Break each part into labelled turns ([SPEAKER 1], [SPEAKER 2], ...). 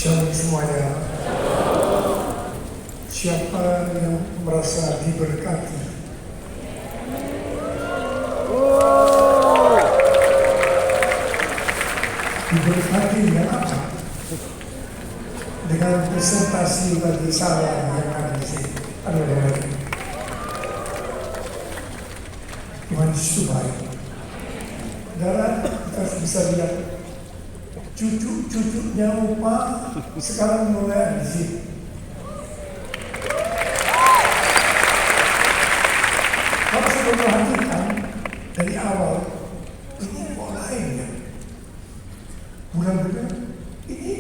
[SPEAKER 1] Shalom semuanya. Siapa yang merasa diberkati? Diberkati dengan apa? Dengan presentasi bagi saya yang ada di sini. Aduh, Tuhan Yesus baik. Dan kita bisa lihat cucu-cucunya Opa sekarang mulai di sini. Kalau saya perhatikan dari awal, ini kok lain ya? Bulan-bulan ini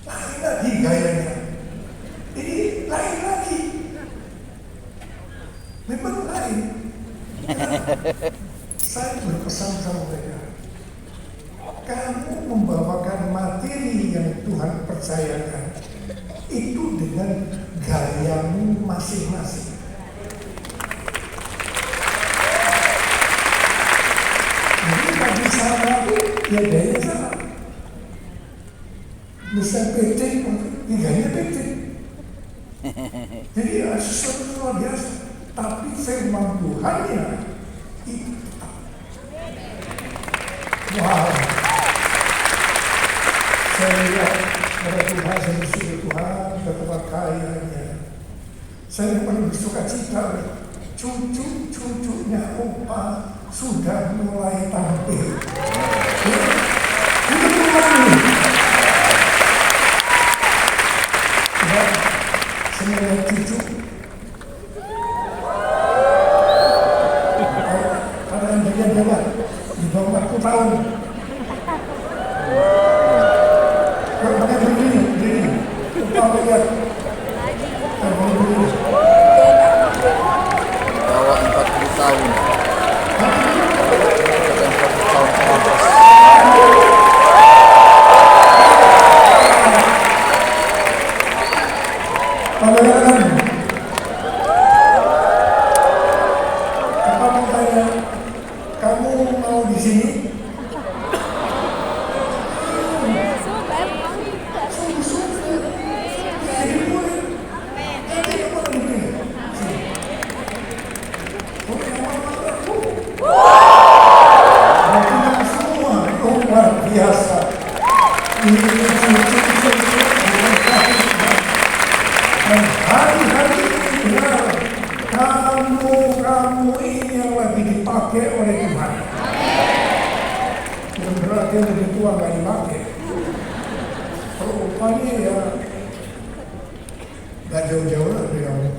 [SPEAKER 1] lain lagi gayanya. Ini lain lagi. Memang lain. Saya berpesan sama mereka. Kamu membawakan materi yang Tuhan percayakan itu dengan gayamu masing-masing. Jadi bagi saya ya gaya sama. Misal PT, ya gaya PT. Jadi ya sesuatu luar biasa. Tapi firman Tuhan ya itu. Wow. Saya lihat pada Tuhan, saya bersyukur Tuhan betapa kayanya. Saya paling bersuka cita, cucu-cucunya Opa sudah mulai tampil. Itu mulai. Ya, semua cucu. Ada yang jaga-jaga di bawah 40 tahun.
[SPEAKER 2] Bawa 40 tahun.
[SPEAKER 1] Kamu mau di sini? Biasa. Dan hari-hari ini kamu ini yang lagi dipakai oleh Tuhan. Yang berarti yang lebih tua nggak dipakai. Kalau upahnya ya nggak jauh-jauh lah dari kamu.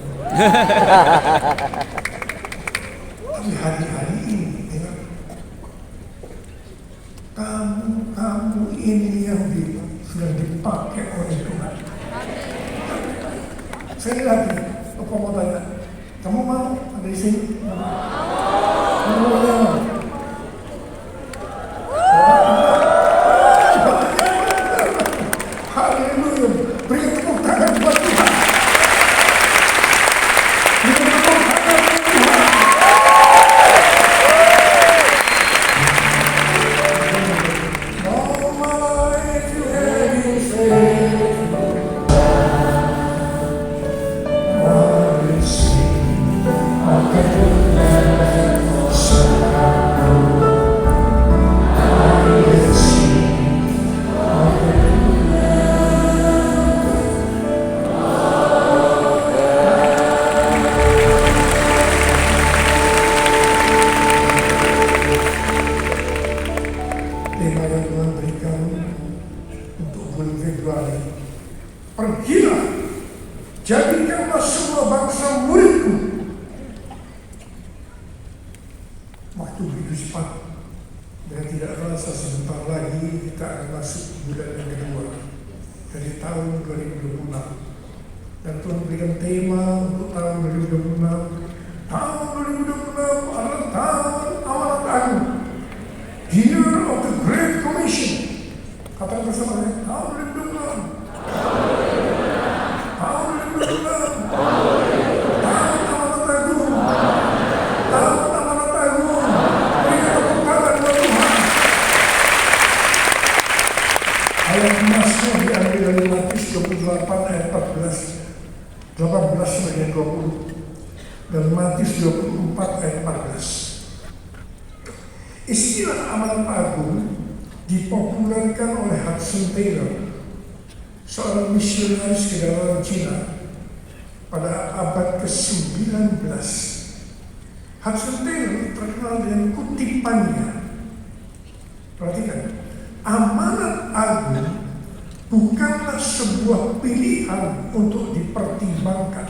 [SPEAKER 1] Tapi hari-hari ini kamu ini yang sudah dipakai oleh Tuhan. Saya lagi, Bapak mau tanya, kamu mau ada di sini? Kamu mau? Haleluya, beri tepuk tangan buat Tuhan. Beri tepuk tangan buat Tuhan. Tema yang Tuhan berikan untuk bulan Februari. Pergilah, jadikanlah semua bangsa muridku. Waktu begitu cepat, dan tidak terasa sebentar lagi kita akan masuk bulan yang kedua dari tahun 2026. Dan Tuhan berikan tema untuk tahun 2026. Tahun 2026 adalah tahun amanat agung. Year of the Great Commission. Katakan bersama saya, tahun 2026. Tahun 2026. Tahun amanat agung. Tahun amanat agung. Berikan tepuk tangan buat Tuhan. Ayat emasnya diambil dari Matius 28 ayat 18 bagian 20 dan Matius 24 ayat 14. Istilah amanat agung dipopulerkan oleh Hudson Taylor, seorang misionaris kedaulatan Cina pada abad ke-19. Hudson Taylor terkenal dengan kutipannya. Perhatikan, amanat agung bukanlah sebuah pilihan untuk dipertimbangkan,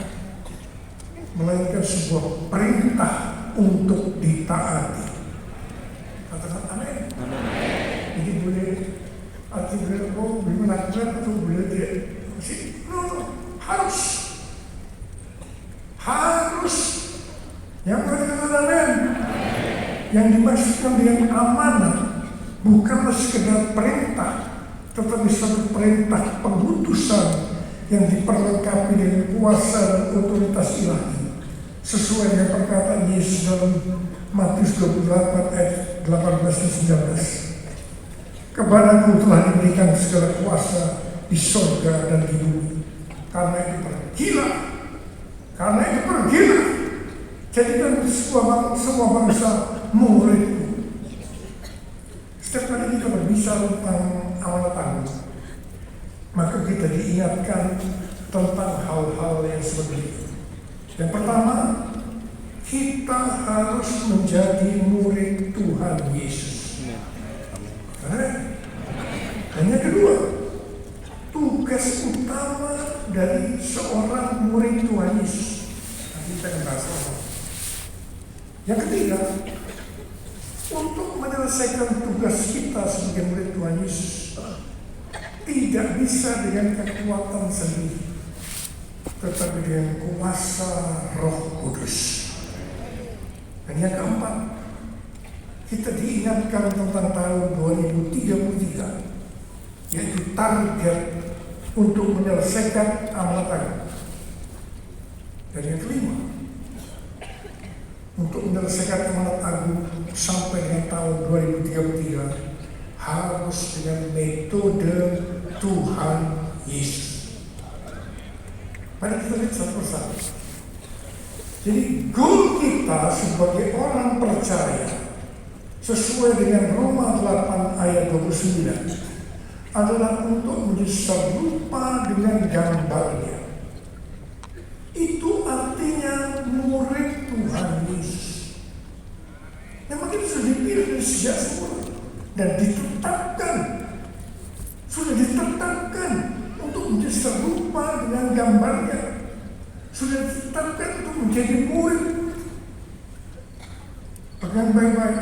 [SPEAKER 1] melainkan sebuah perintah untuk ditaati. Katakan amin. Jadi boleh arti boleh melakukan atau boleh tidak. Harus. Yang berkata amin. Yang dimaksudkan dengan amanat bukanlah sekedar perintah, tetapi suatu perintah pengutusan yang diperlengkapi dengan kuasa dan otoritas ilahi, sesuai dengan perkataan Yesus dalam Matius 28 ayat 18 dan 19. Kepadaku telah diberikan segala kuasa di sorga dan di bumi. Karena itu pergilah, jadikan semua bangsa muridku. Setiap kali kita berbicara tentang amanat agung, maka kita diingatkan tentang hal-hal yang seperti itu. Yang pertama, kita harus menjadi murid Tuhan Yesus. Dan yang kedua, tugas utama dari seorang murid Tuhan Yesus. Nanti kita akan bahas. Yang ketiga, untuk menyelesaikan tugas kita sebagai murid Tuhan Yesus, tidak bisa dengan kekuatan sendiri, tetapi dengan kuasa Roh Kudus. Dan yang keempat, kita diingatkan tentang tahun 2033, yaitu target untuk menyelesaikan amanat agung. Dan yang kelima, untuk menyelesaikan amanat agung sampai dengan tahun 2033 harus dengan metode Tuhan Yesus. Mari kita lihat satu persatu. Jadi goal kita sebagai orang percaya sesuai dengan Roma 8 ayat 29 adalah untuk menjadi serupa dengan gambarnya. Itu artinya murid Tuhan Yesus. Yang mungkin sudah dipilih dari sejak semula dan sudah ditetapkan untuk menjadi serupa dengan gambarnya. Sudah ditetapkan untuk menjadi murid. Pegang baik-baik.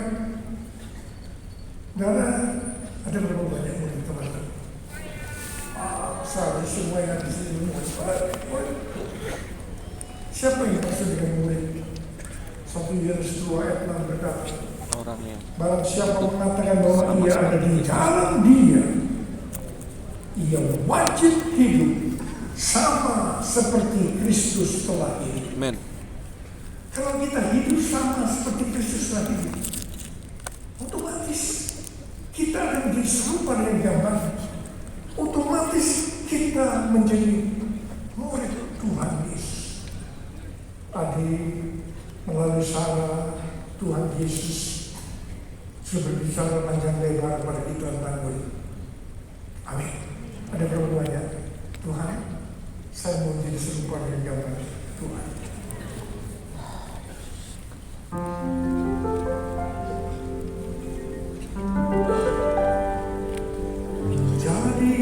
[SPEAKER 1] Ada berapa banyak murid teman-teman? Saya semua yang di sini murid. Siapa yang maksud dengan murid? 1 Yohanes 2 ayat 6 berkata, barang siapa mengatakan bahwa ia ada di dalam dia, ia wajib hidup sama seperti Kristus telah hidup.
[SPEAKER 2] Amen.
[SPEAKER 1] Kalau kita hidup sama seperti Kristus telah hidup, otomatis kita akan menjadi serupa dengan gambar. Otomatis kita menjadi murid Tuhan Yesus. Tadi melalui Sarah, Tuhan Yesus sudah berbicara panjang lebar kepada kita tentang murid. Amin. Ada berapa banyak? Tuhan, saya mau menjadi serupa dengan gambar Tuhan. Jadi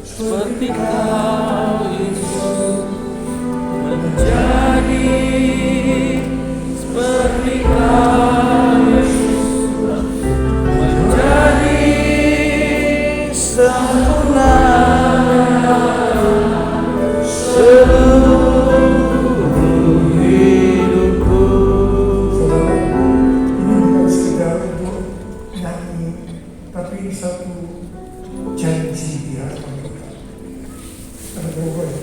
[SPEAKER 1] seperti Kau Yesus, menjadi seperti Kau Yesus, menjadi sempurna seluruh hidupku. Saudara, ini bukan sekedar untuk nyanyi, tapi ini satu janji di hadapan kita. Ada berapa ya?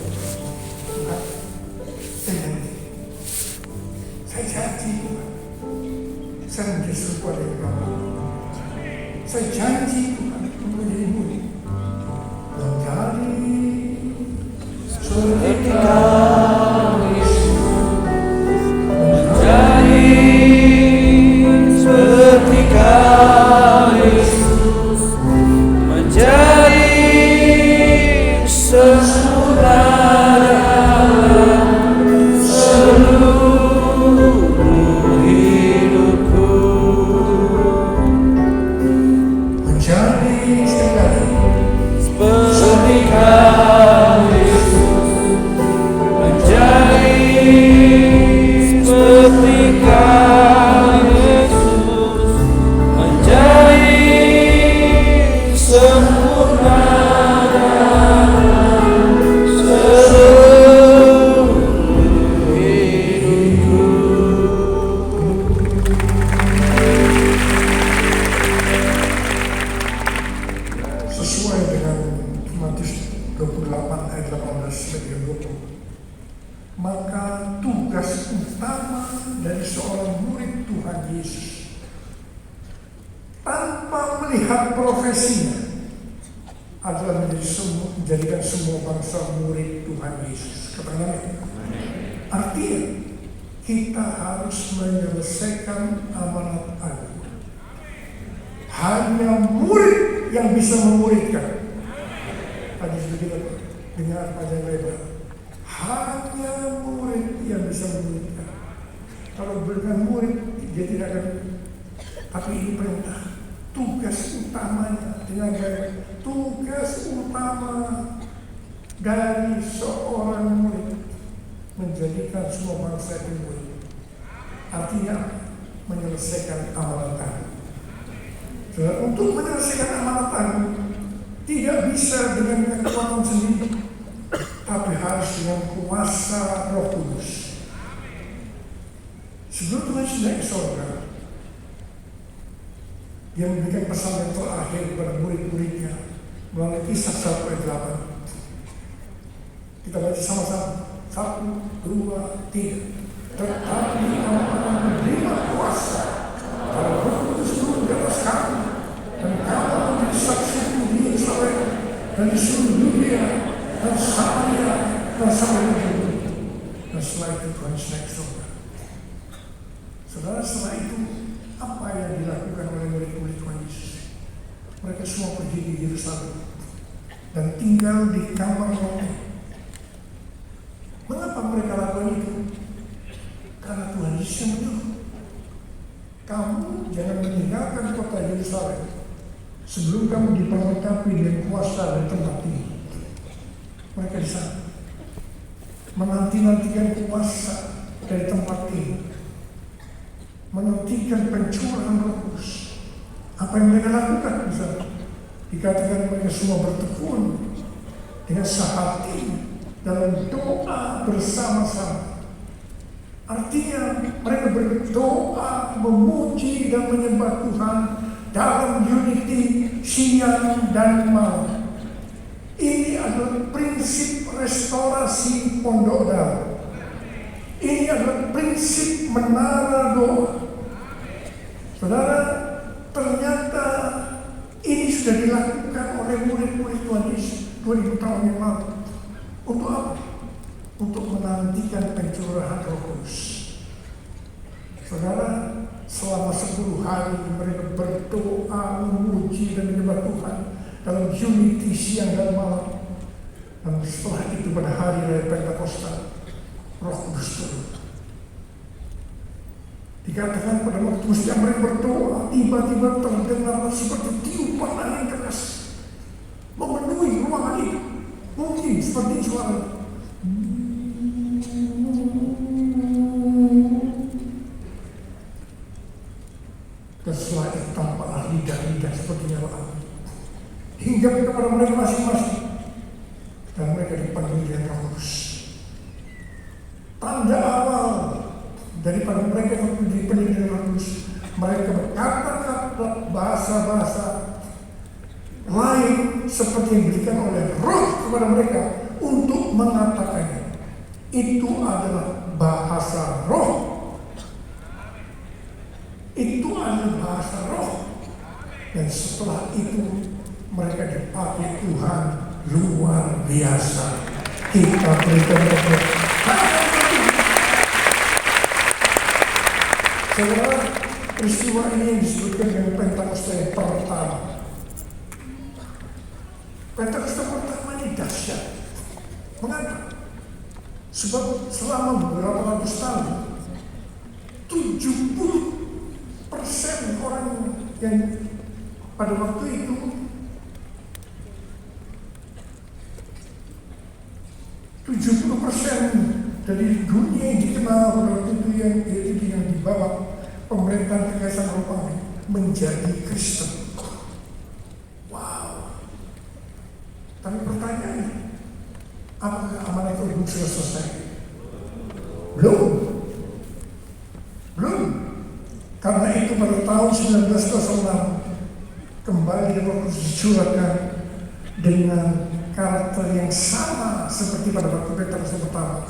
[SPEAKER 1] Tuhan, saya janji Tuhan, saya menjadi serupa dengan Bapa. Saya janji Tuhan untuk menjadi murid.
[SPEAKER 3] sempurna dalam seluruh hidupku,
[SPEAKER 1] menjadi sekali
[SPEAKER 3] seperti Kau Yesus, menjadi seperti Kau Yesus, menjadi sempurna dalam seluruh hidupku.
[SPEAKER 1] sesuai dengan Matius 28 ayat 18 sampai 20. Maka tugas utama dari seorang murid Tuhan Yesus tanpa melihat profesinya adalah menjadikan semua bangsa murid Tuhan Yesus. Katakan amin. Artinya kita harus menyelesaikan amanat agung. Hanya murid yang bisa memuridkan. Tadi sudah kita dengar panjang lebar. Hanya murid yang bisa memuridkan. Kalau bukan murid, dia tidak akan. Tapi ini perintah. Tugas utamanya, dengan baik, tugas utama dari seorang murid menjadikan semua bangsa itu murid. Artinya menyelesaikan amanat agung. Untuk menyelesaikan amanat agung tidak bisa dengan kekuatan sendiri, tapi harus dengan kuasa Roh Kudus. Sebelum Tuhan naik ke surga, Dia memberikan pesan yang terakhir kepada murid-muridnya melalui Kisah 1 ayat 8. Kita baca sama-sama. 1, 2, 3. Tetapi kamu akan menerima kuasa kalau Roh Kudus turun di atas kamu, dan kamu akan menjadi saksiku di Yerusalem dan di seluruh dunia dan Samaria dan sampai ke bumi. Dan setelah itu Tuhan naik ke surga. Saudara, setelah itu apa yang dilakukan oleh murid-murid Tuhan Yesus? Mereka semua pergi di Yerusalem dan tinggal di kamar roti. Mengapa mereka lakukan itu? Karena Tuhan Yesus yang menyuruh. Kamu jangan meninggalkan kota Yerusalem sebelum kamu diperlengkapi dengan kuasa dari tempat ini. Mereka di sana menanti-nantikan kuasa dari tempat ini, menantikan pencurahan Roh Kudus. Apa yang mereka lakukan di sana? Dikatakan mereka semua bertekun dengan sehati dalam doa bersama-sama. Artinya mereka berdoa, memuji dan menyembah Tuhan dalam unity siang dan malam. Ini adalah prinsip restorasi Pondok Darul. Ini adalah prinsip menara doa. Saudara, ternyata ini sudah dilakukan oleh murid-murid Tuhan Yesus 2000 tahun yang lalu. Untuk apa? Untuk menantikan pencurahan Roh Kudus. Saudara, selama 10 hari mereka berdoa, memuji dan menyembah Tuhan dalam unity siang dan malam. Dan setelah itu pada hari raya Pentakosta, Roh Kudus turun. Dikatakan pada waktu setiap mereka berdoa, tiba-tiba terdengar seperti tiupan angin keras memenuhi ruangan itu. Mungkin seperti suara. Dan setelah itu tampaklah lidah-lidah seperti nyala api hingga kepada mereka masing-masing, dan mereka dipenuhi dengan Roh Kudus. Tanda awal daripada mereka yang dipenuhi dengan Roh Kudus, mereka berkata-kata bahasa-bahasa lain seperti yang diberikan oleh Roh kepada mereka untuk mengatakannya. Itu adalah bahasa Roh. Itu adalah bahasa Roh. Dan setelah itu mereka dipakai Tuhan luar biasa. Kita berikan mereka. Saudara, peristiwa ini yang disebutkan dengan Pentakosta yang pertama. Pentakosta pertama ini dahsyat. dahsyat. Mengapa? Sebab selama beberapa ratus tahun 70% orang yang pada waktu itu dari dunia yang dikenal pada waktu itu yang di bawah pemerintahan Kekaisaran Romawi menjadi Kristen. Wow. Tapi pertanyaannya, apakah amanat itu sudah selesai? Belum. Karena itu pada tahun 1906 kembali Roh Kudus dicurahkan dengan karakter yang sama seperti pada waktu Petrus yang pertama,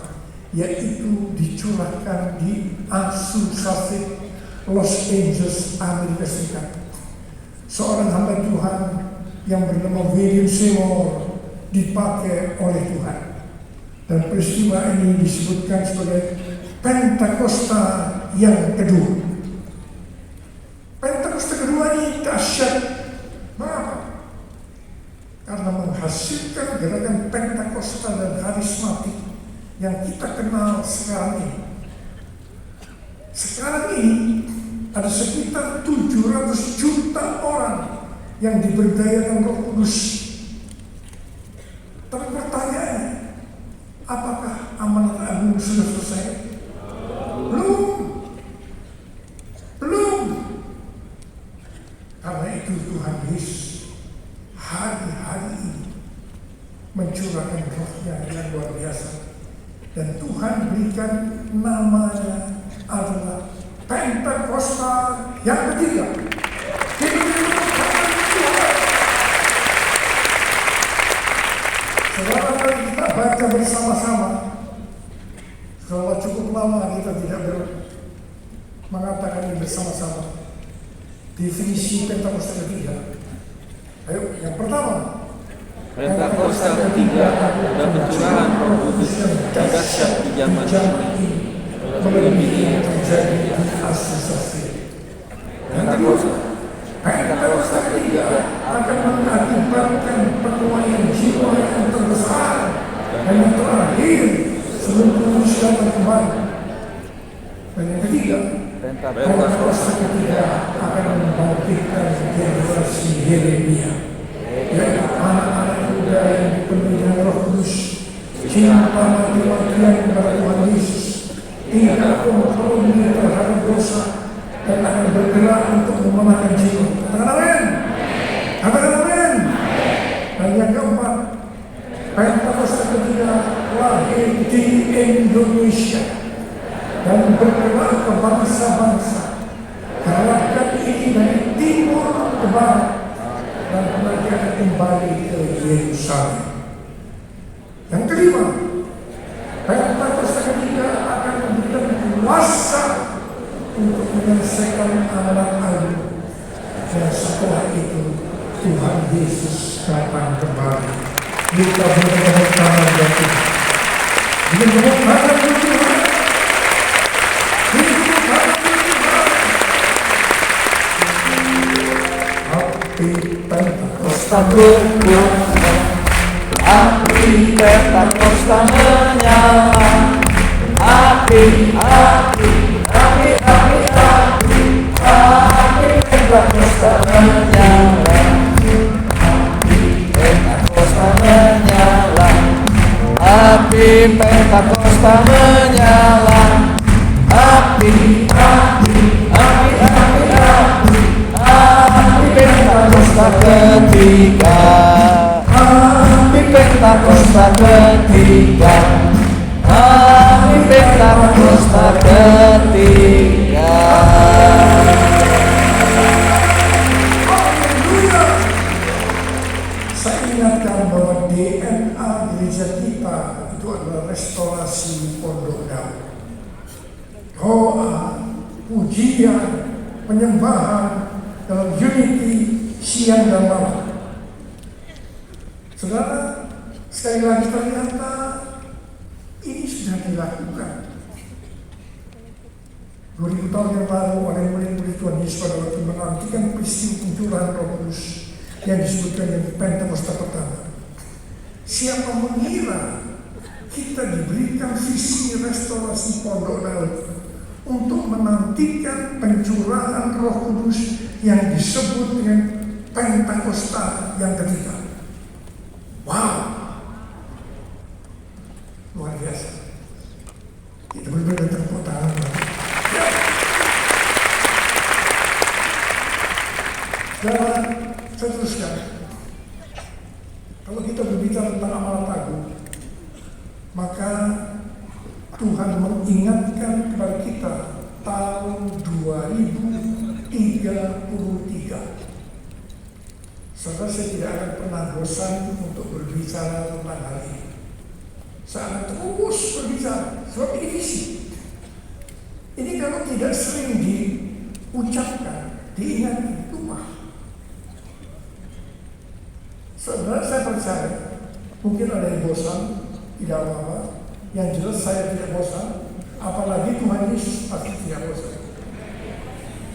[SPEAKER 1] yaitu dicurahkan di Azusa Los Angeles, Amerika Serikat. Seorang hamba Tuhan yang bernama William Seymour dipakai oleh Tuhan, dan peristiwa ini disebutkan sebagai Pentakosta yang kedua. Pentakosta kedua ini dahsyat. Mengapa? Karena menghasilkan gerakan Pentakosta dan karismatik yang kita kenal sekarang ini. Sekarang ini ada sekitar 700 juta orang yang diberdayakan Roh Kudus. Tapi pertanyaannya, apakah amanat agung sudah selesai? Belum. Karena itu Tuhan Yesus hari-hari ini mencurahkan rohnya yang luar biasa. Dan Tuhan berikan namanya adalah Pentakosta yang ketiga. Saudara, kalau kita baca bersama-sama, kalau cukup lama kita tidak mengatakan ini bersama-sama. Definisi Pentakosta ketiga. Ayo, yang pertama.
[SPEAKER 3] Pentakosta ketiga dan pencurahan Roh Kudus yang dahsyat di zaman ini.
[SPEAKER 1] Melebihi yang terjadi di Azusa. Pentakosta ketiga akan mengakibatkan penuaian jiwa yang terbesar dan yang terakhir sebelum manusia kembali. Dan yang ketiga, Pentakosta ketiga akan membangkitkan generasi Yeremia, yaitu anak-anak muda yang dipenuhi dengan Roh Kudus, cinta mati-matian kepada Tuhan Yesus, tidak kompromi terhadap dosa, dan akan bergerak untuk memenangkan jiwa. Katakan amin. Dan yang keempat, Pentakosta ketiga lahir di Indonesia dan bergerak ke bangsa-bangsa. Gerakan ini dari timur ke barat dan kemudian kembali ke Yerusalem. Yang kelima, Pentakosta ketiga akan memberikan kuasa untuk menyelesaikan amanat agung. Dan setelah itu Tuhan Yesus datang kembali. Kita bertepuk tangan dan Tuhan. Dengan tepuk tangan dan Tuhan. Api Pentakosta
[SPEAKER 3] Berkuasa, api Pentakosta menyala, api Pentakosta menyala, api Pentakosta menyala, api Pentakosta menyala, api Pentakosta ketiga, api Pentakosta ketiga, api Pentakosta ketiga.
[SPEAKER 1] Saya ingatkan bahwa DNA gereja kita itu adalah restorasi pondok daun. Doa, pujian, penyembahan dalam unity siang dan malam. Saudara, sekali lagi ternyata ini sudah dilakukan 2000 tahun yang lalu oleh murid-murid Tuhan Yesus pada waktu menantikan peristiwa pencurahan Roh Kudus yang disebutkan dengan Pentakosta pertama. Siapa mengira kita diberikan visi restorasi Pondok Laut untuk menantikan pencurahan Roh Kudus yang disebut dengan Pentakosta yang ketiga. Wow, luar biasa. Kita berbeda tepuk tangan. Ya. Dan saya teruskan. Kalau kita berbicara tentang amanat agung, maka Tuhan mengingatkan kepada kita tahun 2033. Saudara, saya tidak akan pernah bosan untuk berbicara tentang hal ini. Saya akan terus berbicara, sebab ini visi. Ini kalau tidak sering diucapkan, diingat, lupa. Saudara, saya percaya, mungkin ada yang bosan, tidak apa-apa. Yang jelas saya tidak bosan, apalagi Tuhan Yesus pasti tidak bosan.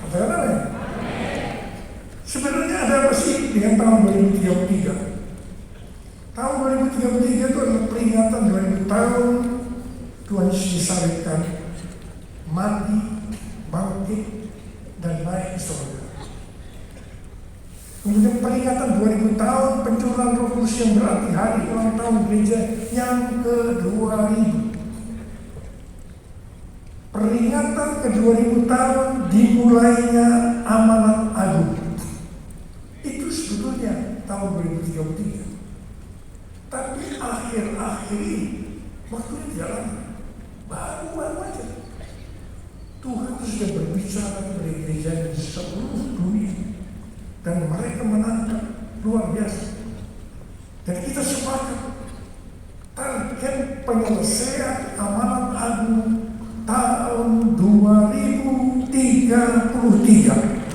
[SPEAKER 1] Katakan amin. Sebenarnya ada apa sih dengan tahun 2033? Tahun 2033 itu adalah peringatan 2000 tahun Tuhan Yesus disalibkan, mati, bangkit, dan naik ke surga. Kemudian peringatan 2000 tahun pencurahan Roh Kudus yang berarti hari ulang tahun gereja yang ke-2000. Peringatan ke-2000 tahun dimulainya amanat agung. Itu sebetulnya tahun 2033. Tapi akhir-akhir ini, waktunya tidak lama, baru aja. Tuhan sudah berbicara kepada gereja di seluruh dunia. Dan mereka menangkap luar biasa. Dan kita sepakat target penyelesaian amanat agung tahun 2033.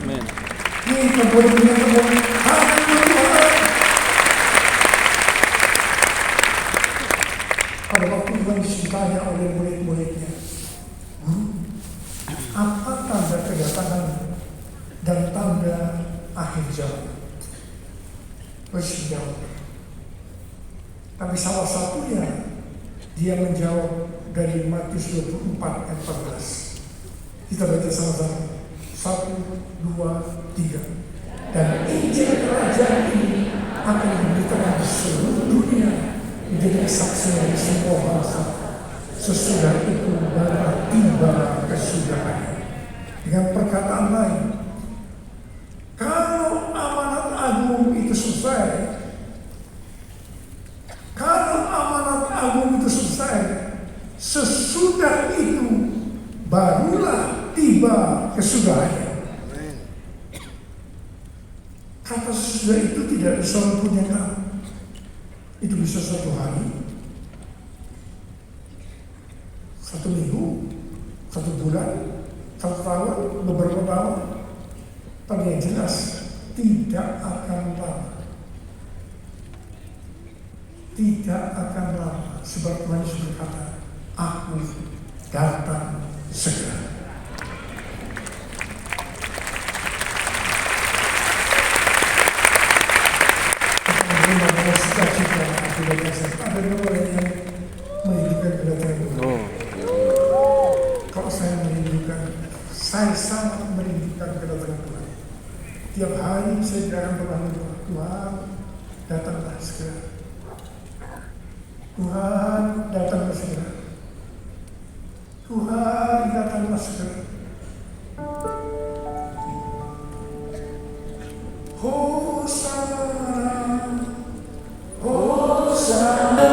[SPEAKER 3] Amen.
[SPEAKER 1] Kita boleh menyatakan haleluya. Pada waktu Tuhan ditanya oleh murid-muridnya, apa tanda kedatangan dan tanda akhir zaman? Yesus menjawab. Tapi salah satunya dia menjawab dari Matius 24 ayat 14. Kita baca sama-sama. 1, 2, 3. Dan Injil kerajaan ini akan diberitakan di seluruh dunia menjadi kesaksian dari semua bangsa. Sesudah itu baru tiba kesudahannya. Dengan perkataan lain, kalau amanat agung itu selesai, sesudah itu barulah tiba kesudahannya. Kata sesudah itu tidak ada seorang pun yang tahu. Itu bisa 1 hari, 1 minggu, 1 bulan, 1 tahun, beberapa tahun. Tapi yang jelas tidak akan lama. Tidak akan lama. Sebab Tuhan Yesus berkata, aku datang segera. Ada nomor yang merindukan kedatangan Tuhan. Kalau saya merindukan, saya sangat merindukan kedatangan Tuhan. Tiap hari saya tidak akan pernah lupa, Tuhan datanglah segera. Tuhan datanglah segera. Tuhan datanglah segera. Hosana, Hosana.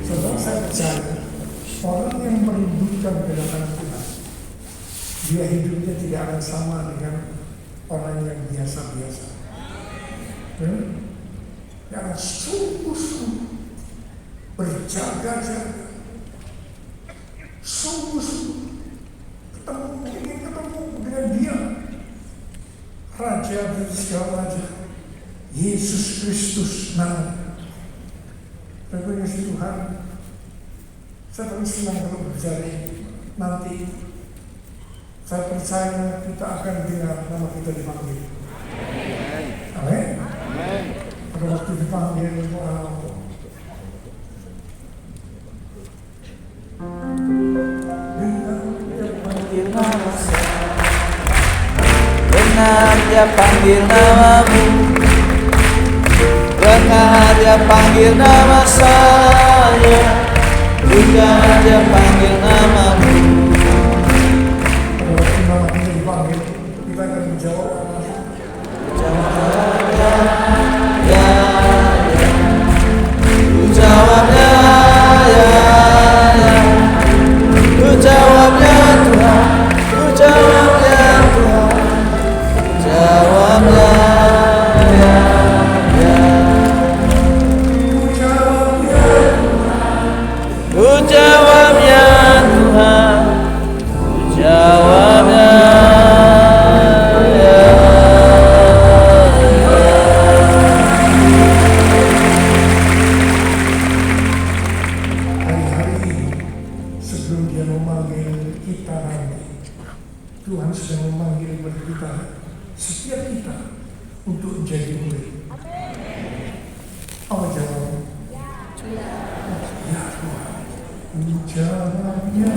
[SPEAKER 1] Saudara, saya percaya orang yang merindukan kedatangan Tuhan, dia hidupnya tidak akan sama dengan orang yang biasa-biasa. Dia akan sungguh-sungguh berjaga-jaga, sungguh-sungguh ingin ketemu dengan dia, Raja dari segala raja, Yesus Kristus namanya. Tentunya si Tuhan, saya paling senang kalau berbicara nanti Saya percaya kita akan dengar nama kita dipanggil. Amin. Pada waktu dipanggil,
[SPEAKER 4] Benar dia panggil namamu, benar dia panggil nama saya, benar dia panggil namamu.
[SPEAKER 1] pada waktu nama kita dipanggil, kita akan menjawab
[SPEAKER 4] Ku jawabnya, ku jawabnya Tuhan, ku jawabnya Tuhan, jawabnya ku jawabnya Tuhan, ku jawabnya.
[SPEAKER 1] hari-hari ini sebelum dia memanggil kita nanti. Tuhan sedang memanggil kepada kita, setiap kita, untuk menjadi murid. Apa jawabnya? Ya Tuhan. Jawabnya.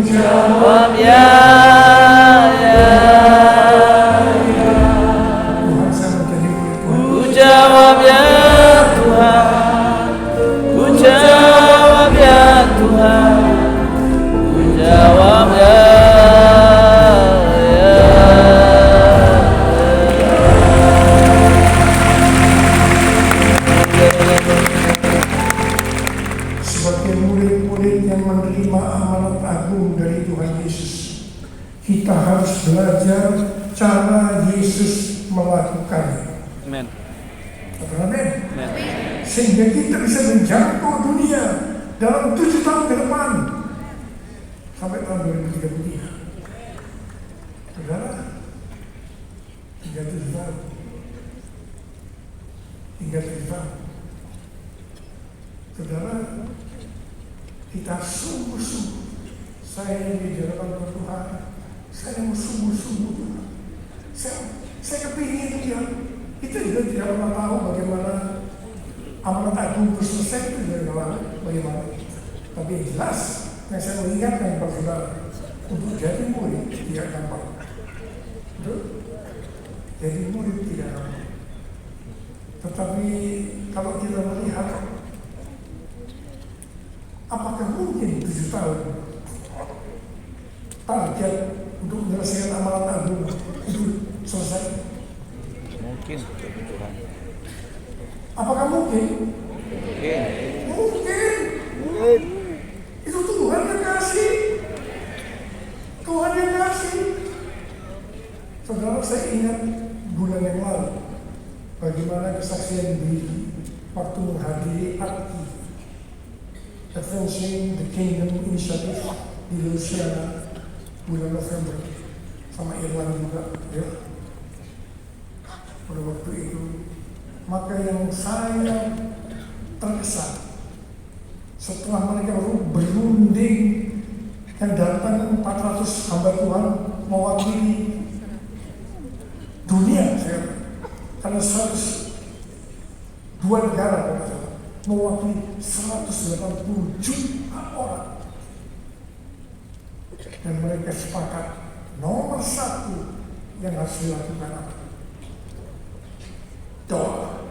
[SPEAKER 4] Jawabnya,
[SPEAKER 1] Tuhan, saya menjadi murid Tuhan.
[SPEAKER 4] ku jawabnya Tuhan, ku jawabnya Tuhan, ku jawabnya.
[SPEAKER 1] Sebagai murid-murid yang menerima amanat agung dari Tuhan Yesus, kita harus belajar cara Yesus melakukannya.
[SPEAKER 3] Amen.
[SPEAKER 1] Amin.
[SPEAKER 3] Amen.
[SPEAKER 1] Sehingga kita bisa menjangkau dunia dalam 7 tahun ke depan sampai tahun 2033. Saudara, tinggal 7 tahun. Tinggal 7 tahun. Saudara, kita sungguh-sungguh, saya yang di hadapan Tuhan, saya mau sungguh-sungguh Tuhan. Saya kepingin dia. Kita juga tidak pernah tahu bagaimana amanat agung itu selesai, itu tidak tahu bagaimana. Tapi yang jelas, yang saya mengingatkan kepada saudara, untuk jadi murid tidak gampang. Betul? Jadi murid tidak gampang. Tetapi kalau kita melihat, apakah mungkin 7 tahun target untuk menyelesaikan amanat agung itu selesai?
[SPEAKER 3] Mungkin Tuhan.
[SPEAKER 1] Apakah mungkin?
[SPEAKER 3] Mungkin.
[SPEAKER 1] Mungkin. Itu Tuhan yang kasih. Tuhan yang kasih. Saudara, saya ingat bulan yang lalu bagaimana kesaksian Billy waktu menghadiri AKI, Advancing the Kingdom Initiative di Louisiana bulan November, sama Irwan juga, ya. Pada waktu itu, maka yang saya terkesan setelah mereka berunding yang datang 400 hamba Tuhan mewakili dunia, karena 102 negara mewakili 180 juta orang, dan mereka sepakat nomor 1 yang harus dilakukan apa? Doa,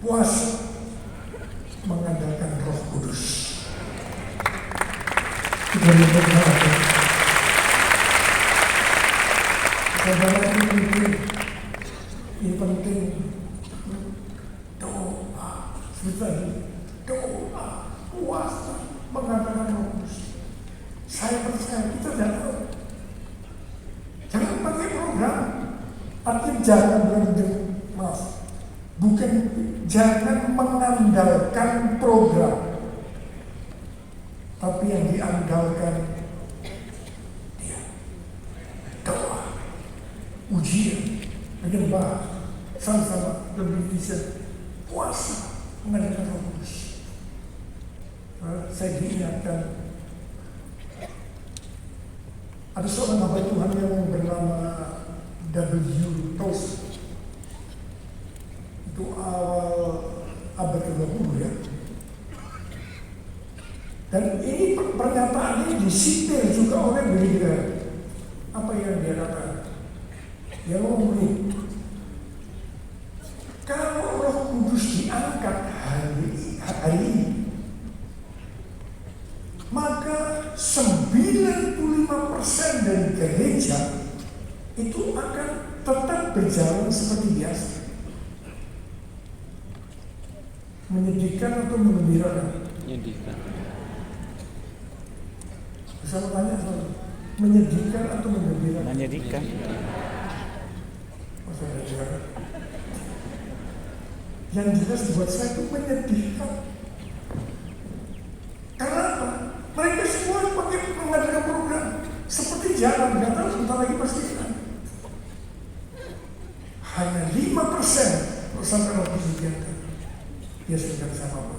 [SPEAKER 1] puasa, mengandalkan Roh Kudus. Kita berdoa. Saudara, ini penting. Doa, sebentar, doa, puasa, mengandalkan Roh Kudus. Saya percaya kita jangan pakai program, artinya jangan bukan jangan mengandalkan program, tapi yang diandalkan dia. Doa, ujian, menyembah, sama-sama lebih bisa puasa, mengandalkan Roh Kudus. saya diingatkan ada seorang hamba Tuhan yang bernama W. Tozer. Itu awal abad ke-20 ya. Dan ini pernyataan ini disipir juga oleh Billy Graham. Apa yang dia katakan? Dia ngomong begini, kalau Roh Kudus diangkat hari ini, maka 95% dari gereja itu akan tetap berjalan seperti biasa. Menyedihkan atau menggembirakan?
[SPEAKER 3] Menyedihkan.
[SPEAKER 1] Bisa bertanya soal menyedihkan atau menggembirakan?
[SPEAKER 4] Menyedihkan.
[SPEAKER 1] Yang jelas buat saya itu menyedihkan. Karena apa? Mereka semua pakai mengadakan program seperti jalan, nggak tahu sebentar lagi pasti kan. Hanya 5% sampai waktu dibiarkan. Dia sudah bisa apa-apa.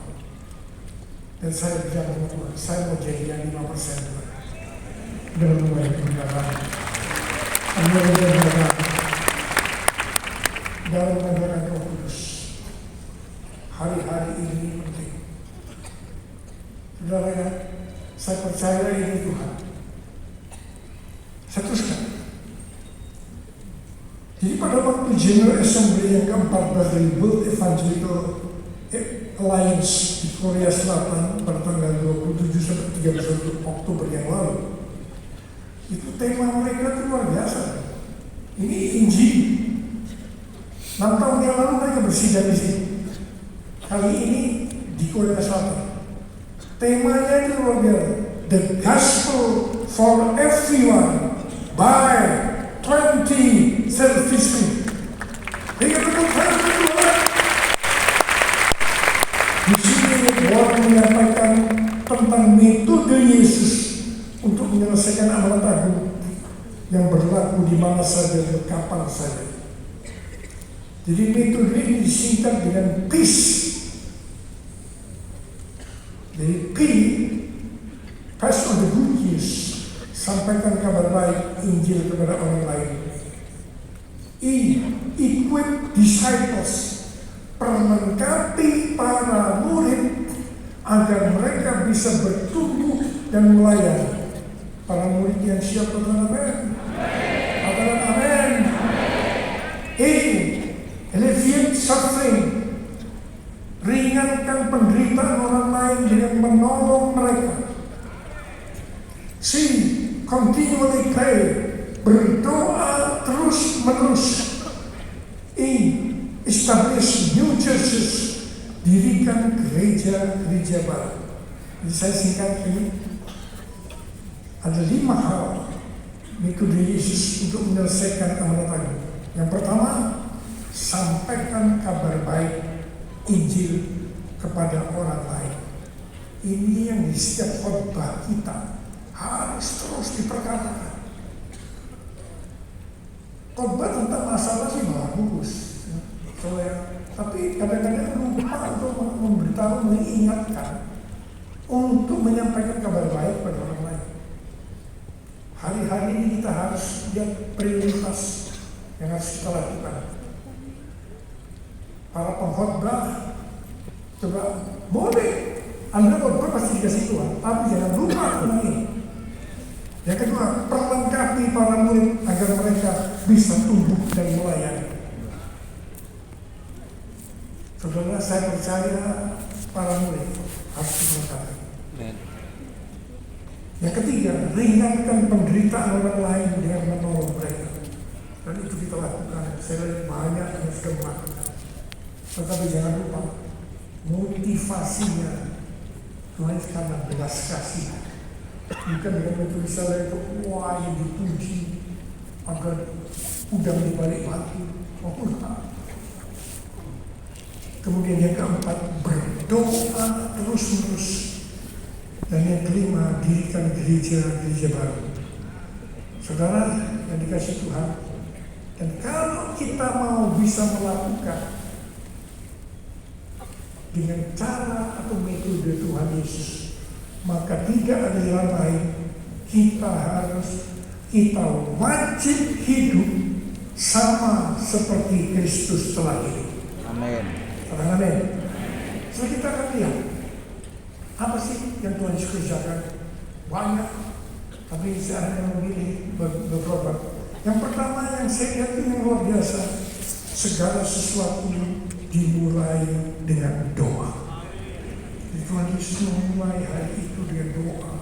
[SPEAKER 1] Dan saya bilang sama Tuhan, saya mau jadi yang 5% dalam mulai perjalanan. Dalam mengajarkan Roh Kudus. Hari-hari ini penting. Saudara ya, saya percaya ini Tuhan. Saya teruskan. Jadi pada waktu General Assembly yang ke-14 dari World Evangelical Alliance di Korea Selatan pada tanggal 27 sampai 31 Oktober yang lalu, itu tema mereka itu luar biasa. Ini Injil. 6 tahun yang lalu mereka bersidang di sini. Kali ini di Korea Selatan. Temanya itu luar biasa. The Gospel for Everyone by 2033. Dengan betul-betul di sini Tuhan menyampaikan tentang metode Yesus untuk menyelesaikan amanat agung yang berlaku di mana saja dan kapan saja. Jadi metode ini disingkat dengan peace. Jadi P, pass on the good news, sampaikan kabar baik Injil kepada orang lain. E, equip disciples, perlengkapi para murid agar mereka bisa bertumbuh dan melayani. Para murid yang siap katakan amin. Katakan amin. E, alleviate suffering, ringankan penderitaan orang lain dengan menolong mereka. C, continually pray, berdoa terus menerus. E, establish new churches, dirikan gereja-gereja baru. Jadi saya singkat ini, ada 5 hal metode Yesus untuk menyelesaikan amanat agung. Yang pertama, sampaikan kabar baik Injil kepada orang lain. Ini yang di setiap khotbah kita harus terus diperkatakan. Khotbah tentang masalah sih bagus, tapi kadang-kadang lupa untuk memberitahu, mengingatkan untuk menyampaikan kabar baik pada orang lain. Hari-hari ini kita harus lihat prioritas yang harus kita lakukan. Para pengkhotbah, coba boleh Anda khotbah pasti dikasih Tuhan, tapi jangan lupa tentang ini. Yang kedua, perlengkapi para murid agar mereka bisa tumbuh dan melayani. Saudara, saya percaya para murid harus dilengkapi. Yang ketiga, ringankan penderitaan orang lain dengan menolong mereka. Dan itu kita lakukan. Saya lihat banyak yang sudah melakukan. Tetapi jangan lupa, motivasinya Tuhan karena belas kasih. Bukan dengan metode misalnya itu, wah yang dipuji agar udang di balik batu. Oh, enggak. Kemudian yang keempat, berdoa terus-menerus. Dan yang kelima, dirikan gereja-gereja baru. Saudara yang dikasih Tuhan, dan kalau kita mau bisa melakukan dengan cara atau metode Tuhan Yesus, maka tidak ada jalan lain. Kita wajib hidup sama seperti Kristus telah hidup.
[SPEAKER 2] Amin.
[SPEAKER 1] Amin. So kita akan lihat apa sih yang Tuhan Yesus kerjakan. Banyak, tapi saya hanya memilih beberapa. Yang pertama yang saya lihat ini luar biasa. Segala sesuatu dimulai dengan doa. Tuhan Yesus memulai hari itu dengan doa.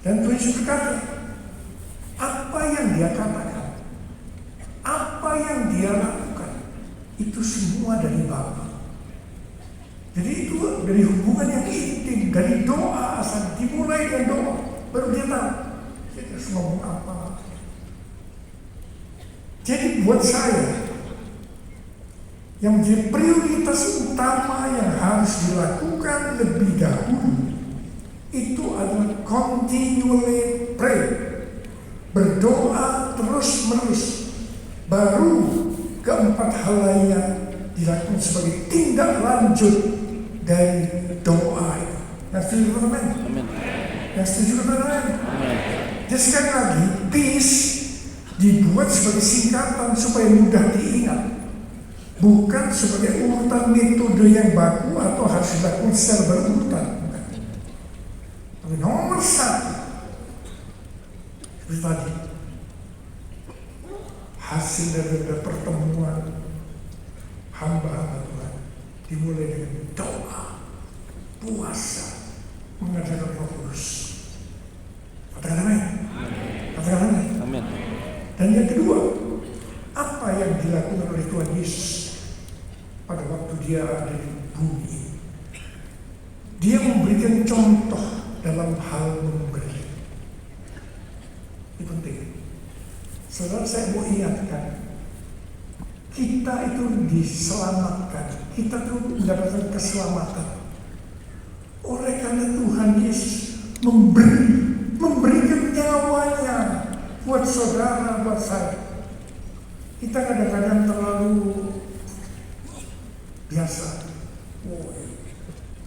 [SPEAKER 1] Dan Tuhan Yesus berkata, apa yang dia katakan, apa yang dia lakukan, itu semua dari Bapa. Jadi itu dari hubungan yang intim, dari doa asal dimulai dengan doa, baru dia tahu kita harus ngomong apa. Jadi buat saya, yang menjadi prioritas utama yang harus dilakukan lebih dahulu itu adalah continually pray, berdoa terus menerus. Baru keempat hal lainnya dilakukan sebagai tindak lanjut dari doa itu. Yang setuju teman-teman? Yang setuju teman-teman? Jadi sekali lagi, peace dibuat sebagai singkatan supaya mudah diingat, bukan sebagai urutan metode yang baku atau harus dilakukan secara berurutan. Tapi nomor satu, seperti tadi, hasil dari pertemuan hamba-hamba Tuhan dimulai dengan doa, puasa, mengadakan Roh Kudus. Katakan amin. Katakan amin.
[SPEAKER 3] Amin.
[SPEAKER 1] Dan yang kedua, apa yang dilakukan oleh Tuhan Yesus pada waktu dia ada di bumi? Dia memberikan contoh dalam hal memberi. Ini penting. Saudara, saya mau ingatkan, kita itu diselamatkan, kita itu mendapatkan keselamatan oleh karena Tuhan Yesus memberikan nyawanya buat saudara, buat saya. Kita kadang-kadang terlalu biasa.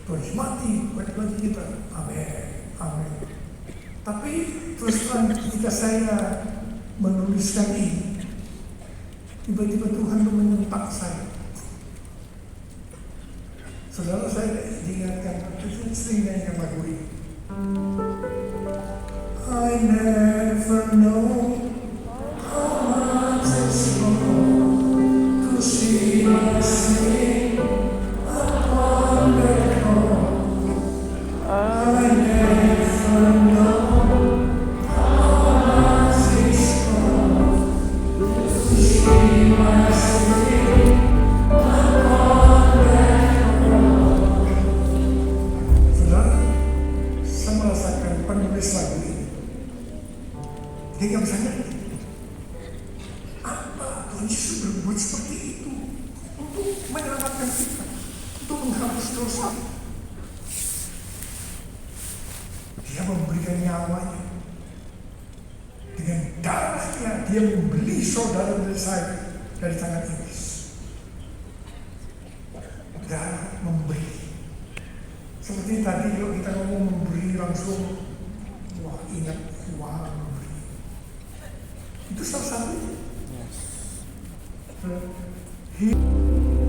[SPEAKER 1] Tuhan mati buat kita. Amin. Amin. Tapi terus terang ketika saya menuliskan ini, tiba-tiba Tuhan menyempak saya. Saudara, saya diingatkan, itu sering nyanyikan lagu ini. I never know how much it's wrong to see my sin upon the cross. I never know how much it's wrong to see my sin upon the cross. Saudara, saya merasakan penulis lagu ini. Dia nggak bisa ngerti apa Tuhan Yesus berbuat seperti itu untuk menyelamatkan kita, untuk menghapus dosa. Dia memberikan nyawanya, dengan darahnya dia membeli saudara dari saya dari tangan iblis. Darah memberi. Seperti tadi kalau kita ngomong memberi langsung, wah ingat uang. Itu salah satu.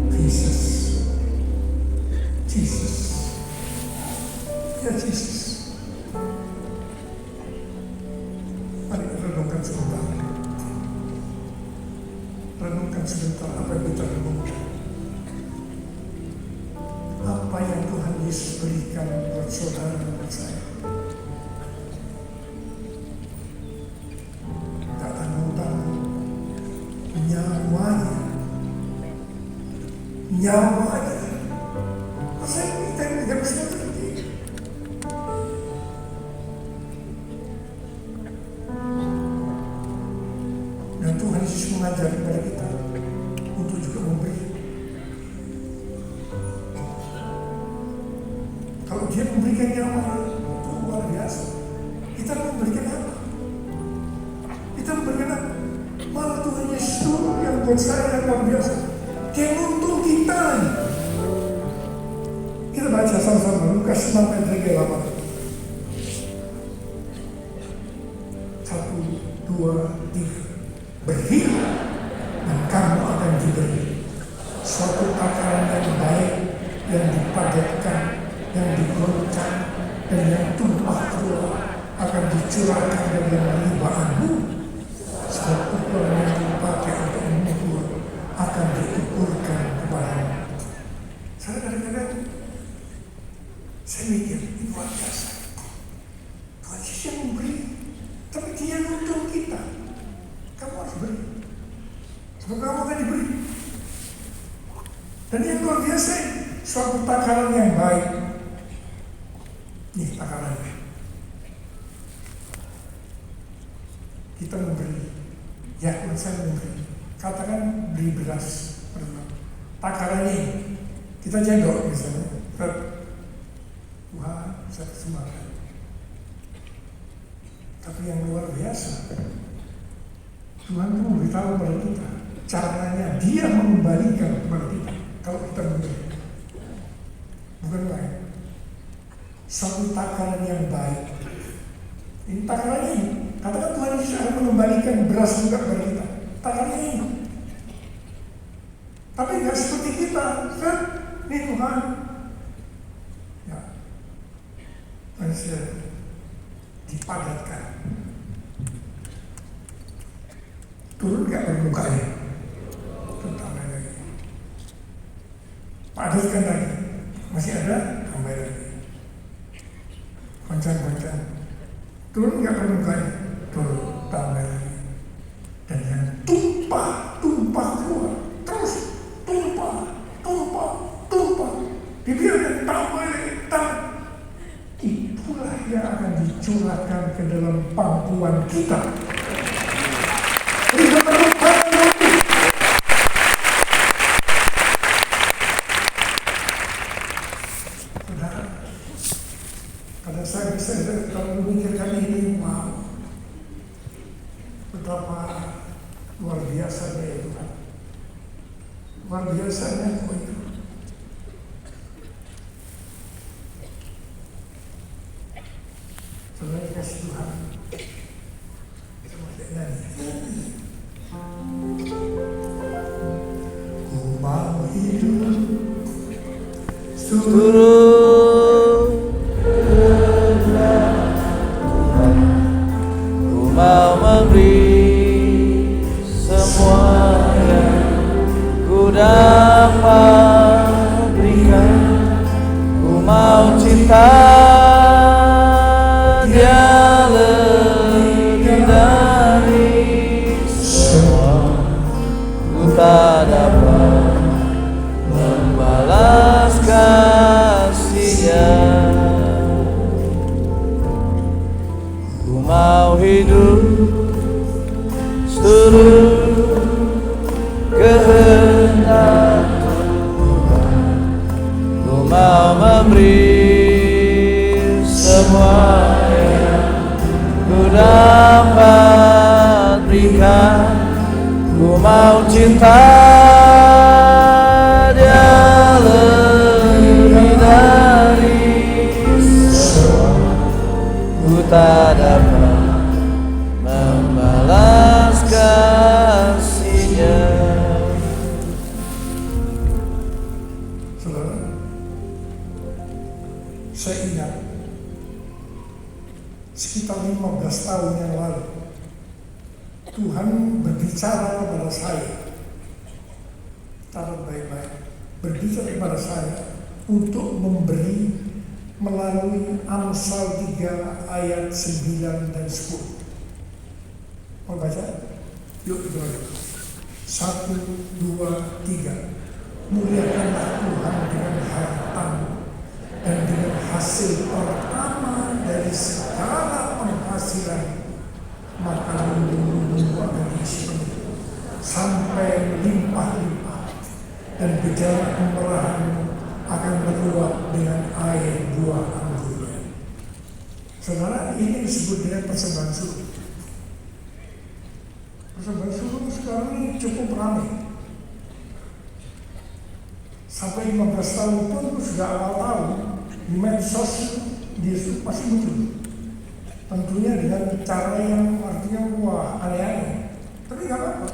[SPEAKER 1] Jesus. Ya Jesus. Mari kita renungkan sebentar. Renungkan sebentar apa yang kita renungkan. Apa yang Tuhan Yesus berikan buat saudara dan saya. Nyawanya. Saya kita tidak bisa ngerti. Dan Tuhan Yesus mengajar kepada kita untuk juga memberi. Kalau dia memberikan nyawanya, itu luar biasa. Kita memberikan apa? Kita memberikan apa? Malah Tuhan Yesus yang buat saya luar biasa. Dia nuntun kita. Kita baca sama-sama Lukas 6 ayat lapangan. 1, 2, 3. Berilah dan kamu akan diberi. Suatu takaran yang baik, yang dipadatkan, yang digolongkan, dan yang tumpah keluar akan dicurahkan dari yang limpahanmu. Sebab ukuran yang dipakai untuk mengukur akan diukurkan kepadamu. Saya kadang-kadang saya mikir, ini luar biasa. Tuhan Yesus yang memberi, tapi Dia nuntut kita. Kamu harus beri. Sebab kamu akan diberi. Dan yang luar biasa, suatu takaran yang baik. Nih takarannya. Kita memberi. Ya, saya memberi. Katakan beli beras. Takarannya ini. Kita cendok misalnya. Tuhan, saya kesempatan. Tapi yang luar biasa, Tuhan itu memberitahu kepada kita caranya Dia mengembalikan kepada kita kalau kita memberi. Bukan lain. Suatu takaran yang baik. Ini takarannya ini. Katakan Tuhan Yesus akan mengembalikan beras juga kepada kita. Takarannya ini. Tapi nggak seperti kita, kan? Ini Tuhan. Ya. Manusia dipadatkan. Turun nggak permukaannya? Tentang lagi. Padatkan lagi. Masih ada? Tambah lagi. Koncang-koncang. Turun nggak permukaannya? Turun. Tambah lagi. Dan yang tumpah keluar. Terus tumpah. Dibiarkan tambah lagi. Itulah yang akan dicurahkan ke dalam pangkuan kita. Kalau saya bisa kalau memikirkan ini, wow, betapa luar biasanya ya Tuhan. Luar biasanya kok itu. Saudara kasih Tuhan. Kita boleh nyanyi. Ku mau hidup
[SPEAKER 4] turun ku mau memberi semua yang ku dapat berikan. Ku mau cinta Dia lebih dari semua. Ku tak dapat membalas kasih-Nya. Ku mau hidup seluruh kehendak Tuhan. Ku mau memberi semua yang ku dapat berikan. Ku mau cinta Dia lebih dari semua. Ku tak dapat membalas kasih-Nya.
[SPEAKER 1] Saudara, saya ingat sekitar 15 tahun yang lalu Tuhan berbicara kepada saya, catat baik-baik, berbicara kepada saya untuk memberi melalui Amsal 3 ayat 9 dan 10. Mau baca? Yuk kita baca. 1, 2, 3. Muliakanlah Tuhan dengan hartamu dan dengan hasil pertama dari segala penghasilan, maka lumbung-lumbung akan diisi sampai limpah-limpah, dan gejala kemerahanmu akan meluap dengan air buah anggurnya. Saudara, ini disebut dengan persembahan suruh. Persembahan suruh sekarang ini cukup ramai. Sampai 15 tahun pun sudah awal tahun di medsos dia pasti muncul. Tentunya dengan cara yang artinya wah aneh-aneh. Tapi nggak apa-apa.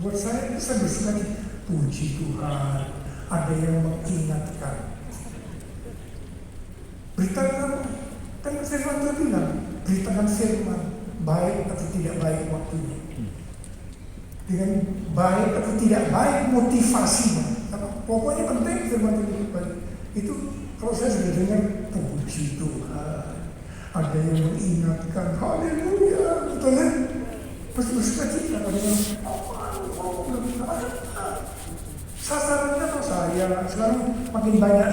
[SPEAKER 1] Buat saya bersuka cita. Puji Tuhan, ada yang mengingatkan. Beritakan, kan firman Tuhan bilang, beritakan firman, baik atau tidak baik waktunya. Dengan baik atau tidak baik motivasinya. Pokoknya penting firman Tuhan itu kalau saya sudah dengar, puji Tuhan, ada yang mengingatkan, haleluya, betul kan? Pasti bersuka cita, ada yang sasarannya atau saya sekarang makin banyak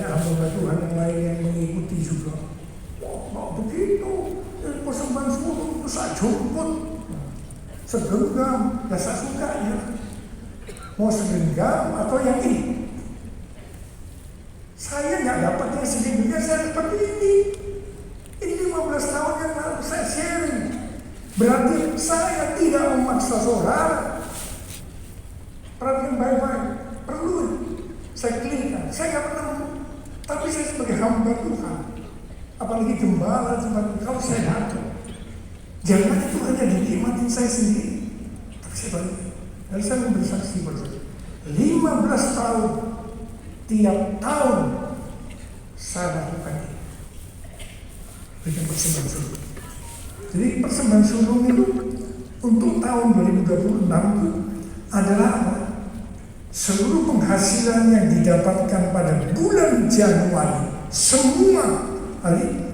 [SPEAKER 1] hamba Tuhan yang lain yang mengikuti juga. Wah, begitu, persembahan suruh itu saya jemput, segenggam, ya saya suka ya. Mau segenggam atau yang ini? Saya nggak dapat yang segininya, saya dapat ini. Ini 15 tahun yang lalu saya sharing. Berarti saya tidak memaksa saudara. Perhatikan baik-baik, perlu saya clearkan. Saya nggak pernah, tapi saya sebagai hamba Tuhan, apalagi gembala, kalau saya datang, jangan itu hanya dinikmatin saya sendiri, tapi saya balik. Dan saya memberi saksi pada saya. 15 tahun, tiap tahun saya lakukan ini. Berikan persembahan sulung. Jadi persembahan sulung itu untuk tahun 2026 itu adalah apa? Seluruh penghasilan yang didapatkan pada bulan Januari, semua kali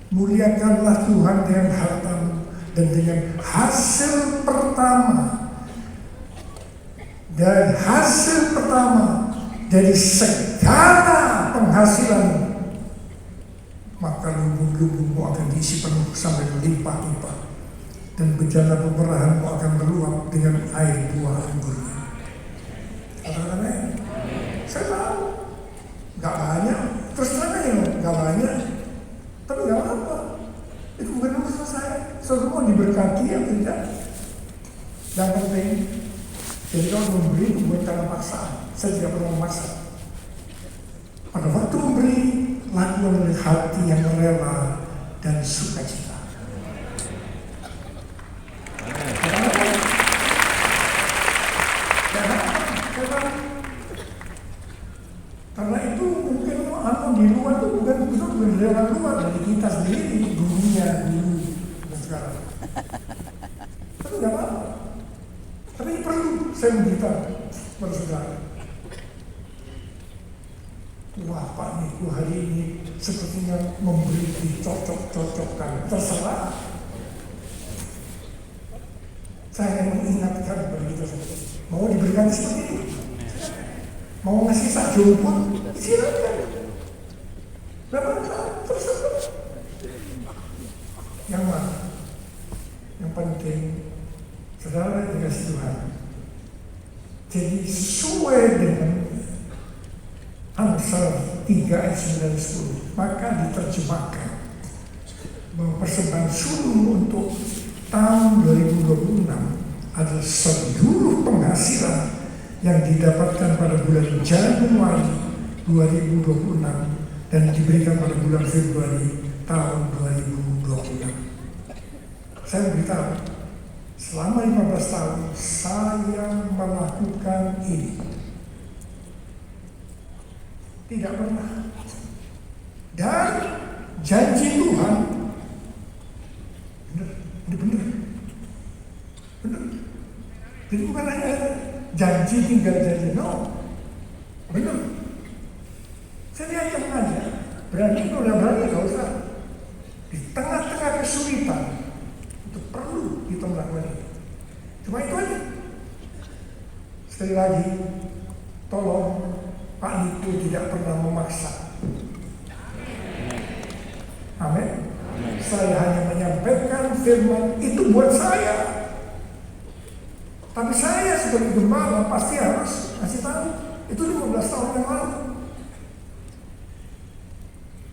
[SPEAKER 1] muliakanlah Tuhan dengan hartamu dan dengan hasil pertama. Dan hasil pertama dari segala penghasilan, maka lumbung-lumbungmu akan diisi penuh sampai melimpah-limpah, dan bejana pemerahanmu akan meluap dengan air buah anggurnya. Kata-katanya, saya tahu, nggak banyak, terus terang aja nggak banyak, tapi nggak apa-apa. Itu bukan urusan saya. Semua diberkati atau tidak, yang penting. Jadi kalau memberi itu bukan karena paksaan. Saya tidak pernah memaksa. Pada waktu memberi, lakukan oleh hati yang rela dan sukacita. Karena itu mungkin di luar itu bukan dari orang luar, dari kita sendiri, dunia dulu dan sekarang. Tapi nggak apa-apa. Tapi perlu saya memberitahu kepada saudara. Wah Pak Niko hari ini sepertinya memberi dicocok-cocokkan. Terserah. Saya mengingatkan kepada kita semua. Mau diberikan seperti itu? Mau ngasih sak jemput? Silakan. Berapa saat? Terserah. Yang mana? Yang penting saudara dikasih Tuhan. Jadi sesuai dengan Amsal 3 ayat 9 10, maka diterjemahkan bahwa persembahan sulung untuk tahun 2026 adalah seluruh penghasilan yang didapatkan pada bulan Januari 2026 dan diberikan pada bulan Februari tahun 2026. Saya beritahu, selama 15 tahun saya melakukan ini. Tidak pernah. Dan janji Tuhan benar. Jadi bukan hanya janji tinggal janji, no. Benar. Saya diajak aja. Berani kalau udah berani nggak usah. Di tengah-tengah kesulitan itu perlu kita melakukan ini. Cuma itu aja. Sekali lagi, tolong Pak Niko tidak pernah memaksa. Amin. Saya hanya menyampaikan firman itu buat saya. Tapi saya sebagai gembala pasti harus kasih tahu. Itu 15 tahun yang lalu.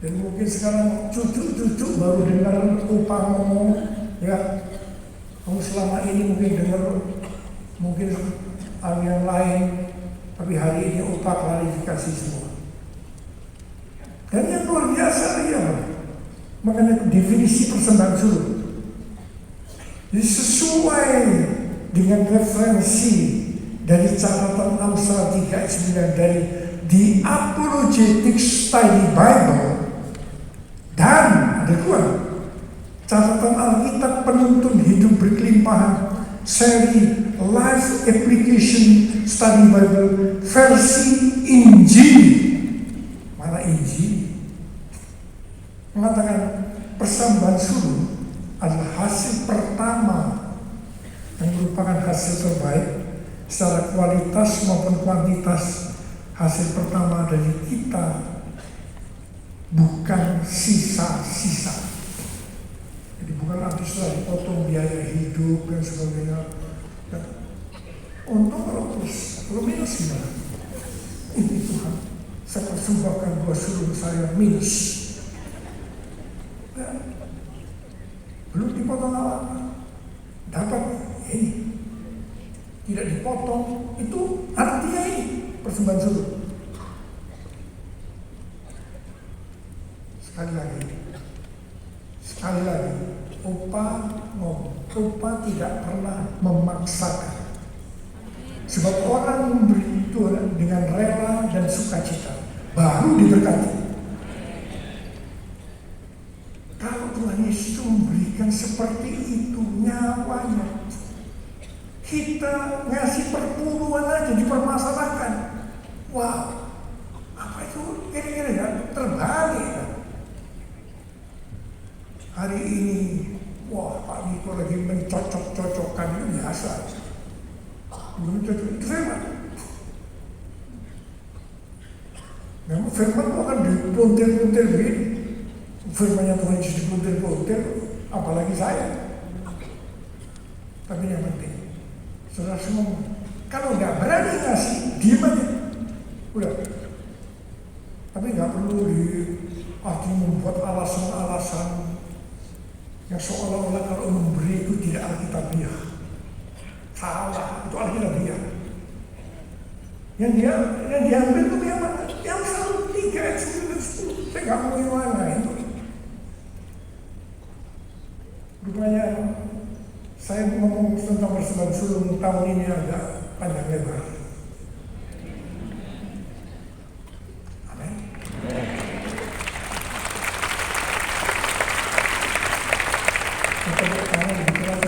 [SPEAKER 1] Dan mungkin sekarang cucu-cucu baru dengar upah ngomong, ya. Kamu selama ini mungkin dengar mungkin hal yang lain, tapi hari ini upah klarifikasi semua. Dan yang luar biasa ya, mengenai definisi persembahan suluk. Jadi sesuai dengan referensi dari catatan Amsal 3 ayat 9 dari The Apologetic Study Bible dan ada dua catatan Alkitab penuntun hidup berkelimpahan seri Life Application Study Bible versi Injil. Mana Injil? Mengatakan persembahan suluk adalah hasil pertama yang merupakan hasil terbaik secara kualitas maupun kuantitas. Hasil pertama dari kita, bukan sisa-sisa. Jadi bukan nanti setelah dipotong biaya hidup dan sebagainya. Untung kalau plus, kalau minus gimana? Ini Tuhan, saya persembahkan 2 sulung saya minus. Ya. Belum dipotong apa-apa, dapat ini, tidak dipotong, itu artinya ini persembahan suluk. Sekali lagi, upah tidak pernah memaksakan. Sebab orang memberi itu dengan rela dan sukacita, baru diberkati. Kalau Tuhan Yesus memberikan seperti itu nyawanya, kita ngasih perpuluhan aja dipermasalahkan. Wah, apa itu kira-kira ya terbalik kan? Hari ini, wah Pak Niko lagi mencocok-cocokkan, itu biasa. Belum cocok, itu firman. Memang firman itu akan dipuntir-puntir begini. Firmannya Tuhan Yesus dipuntir-puntir, apalagi saya. Tapi yang penting, saudara semua, kalau nggak berani ngasih, diam aja. Udah. Tapi nggak perlu artinya membuat alasan-alasan yang seolah-olah kalau memberi itu tidak alkitabiah. Salah, itu alkitabiah. Yang diambil itu yang mana? Yang 1, 3, 9, 10. Saya nggak mau yang mana itu. Rupanya saya ngomong tentang persembahan sulung tahun ini agak panjang lebar. Amin. Kita bertanya di kelas